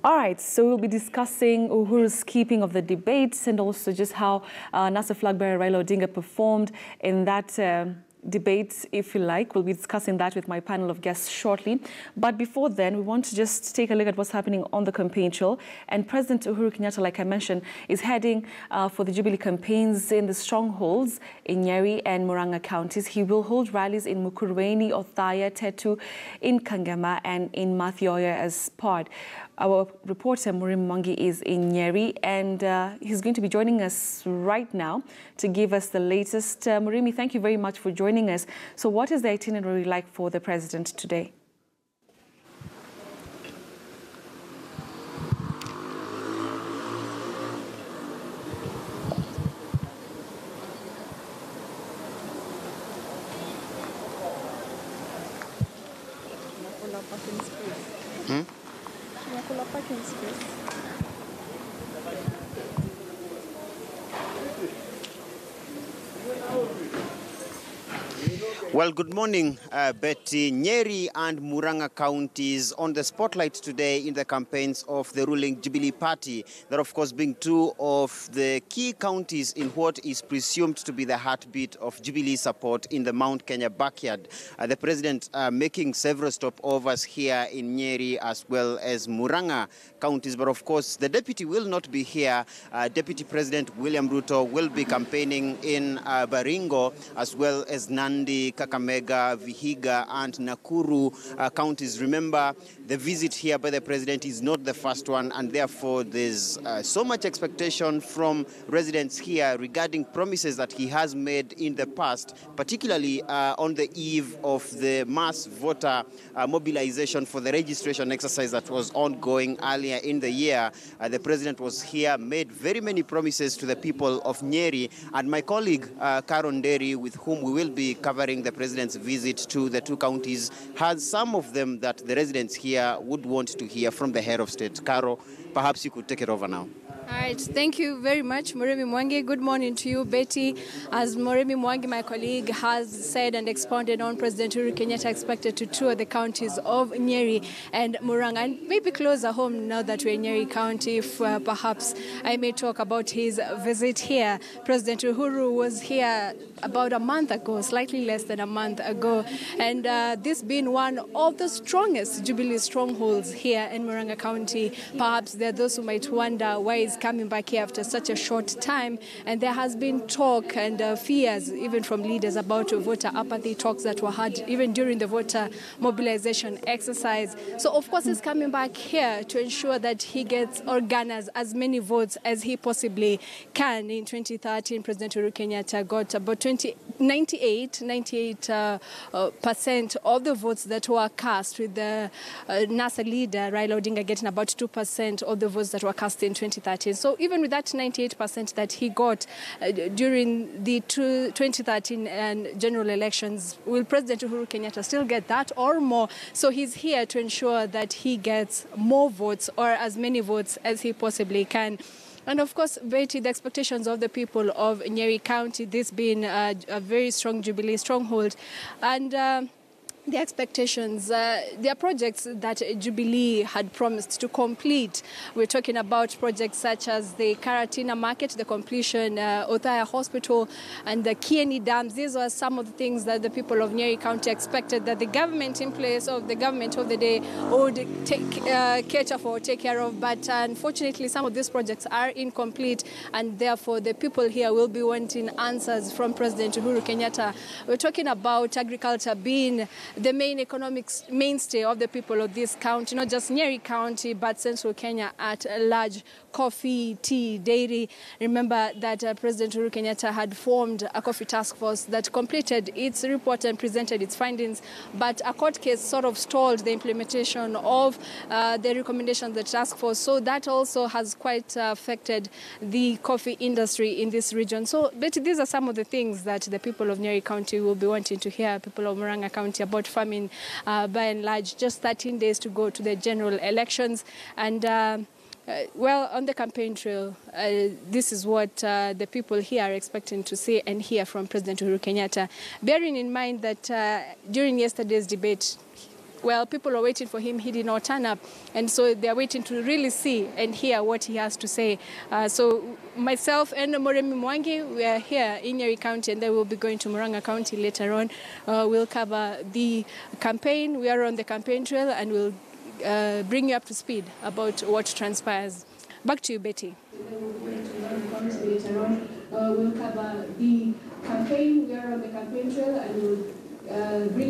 All right, so we'll be discussing Uhuru's keeping of the debates and also just how NASA flag bearer Raila Odinga performed in that debate, if you like. We'll be discussing that with my panel of guests shortly. But before then, we want to just take a look at what's happening on the campaign trail. And President Uhuru Kenyatta, like I mentioned, is heading for the Jubilee campaigns in the strongholds in Nyeri and Murang'a counties. He will hold rallies in Mukurweini, Othaya, Tetu, in Kangema, and in Mathioya as part. Our reporter, Murimi Mwangi, is in Nyeri, and he's going to be joining us right now to give us the latest. Murimi, thank you very much for joining us. So what is the itinerary like for the president today? Well, good morning, Betty. Nyeri and Murang'a counties on the spotlight today in the campaigns of the ruling Jubilee party. That, of course, being two of the key counties in what is presumed to be the heartbeat of Jubilee support in the Mount Kenya backyard. The president making several stopovers here in Nyeri as well as Murang'a counties. But, of course, the deputy will not be here. Deputy President William Ruto will be campaigning in Baringo as well as Nandi, Kakamega, Vihiga, and Nakuru counties. Remember, the visit here by the president is not the first one, and therefore there's so much expectation from residents here regarding promises that he has made in the past, particularly on the eve of the mass voter mobilization for the registration exercise that was ongoing earlier in the year. The president was here, made very many promises to the people of Nyeri, and my colleague, Karon Derry, with whom we will be covering the president's visit to the two counties, has some of them that the residents here would want to hear from the head of state. Caro, perhaps you could take it over now. All right, thank you very much, Murimi Mwangi. Good morning to you, Betty. As Murimi Mwangi, my colleague, has said and expounded on, President Uhuru Kenyatta expected to tour the counties of Nyeri and Murang'a, and maybe closer home now that we're in Nyeri County, if perhaps I may talk about his visit here. President Uhuru was here about a month ago, slightly less than a month ago, and this being one of the strongest Jubilee strongholds here in Murang'a County. Perhaps there are those who might wonder why he's coming back here after such a short time, and there has been talk and fears even from leaders about voter apathy, talks that were had even during the voter mobilization exercise. So of course he's coming back here to ensure that he gets or garners as many votes as he possibly can. In 2013, President Uhuru Kenyatta got about 98% of the votes that were cast, with the NASA leader Raila Odinga getting about 2% of the votes that were cast in 2013. So even with that 98% that he got during the 2013 general elections, will President Uhuru Kenyatta still get that or more? So he's here to ensure that he gets more votes, or as many votes as he possibly can. And of course, Betty, the expectations of the people of Nyeri County, this being a very strong Jubilee stronghold, and the expectations, there are projects that Jubilee had promised to complete. We're talking about projects such as the Karatina Market, the completion, Othaya Hospital, and the Kieni Dams. These are some of the things that the people of Nyeri County expected that the government in place, or the government of the day, would take care of. But unfortunately, some of these projects are incomplete, and therefore the people here will be wanting answers from President Uhuru Kenyatta. We're talking about agriculture being the main economic mainstay of the people of this county, not just Nyeri County, but Central Kenya at large. Coffee, tea, dairy. Remember that President Uhuru Kenyatta had formed a coffee task force that completed its report and presented its findings, but a court case sort of stalled the implementation of the recommendation of the task force. So that also has quite affected the coffee industry in this region. So, Betty, these are some of the things that the people of Nyeri County will be wanting to hear, people of Murang'a County, about farming by and large. Just 13 days to go to the general elections, and well, on the campaign trail, this is what the people here are expecting to see and hear from President Uhuru Kenyatta, bearing in mind that during yesterday's debate, well, people are waiting for him. He did not turn up. And so they're waiting to really see and hear what he has to say. So myself and Moremi Mwangi, we are here in Nyeri County, and then we'll be going to Murang'a County later on. We'll cover the campaign. We are on the campaign trail, and we'll bring you up to speed about what transpires. Back to you, Betty. Later on, we'll cover the campaign. We are on the campaign trail, and we'll bring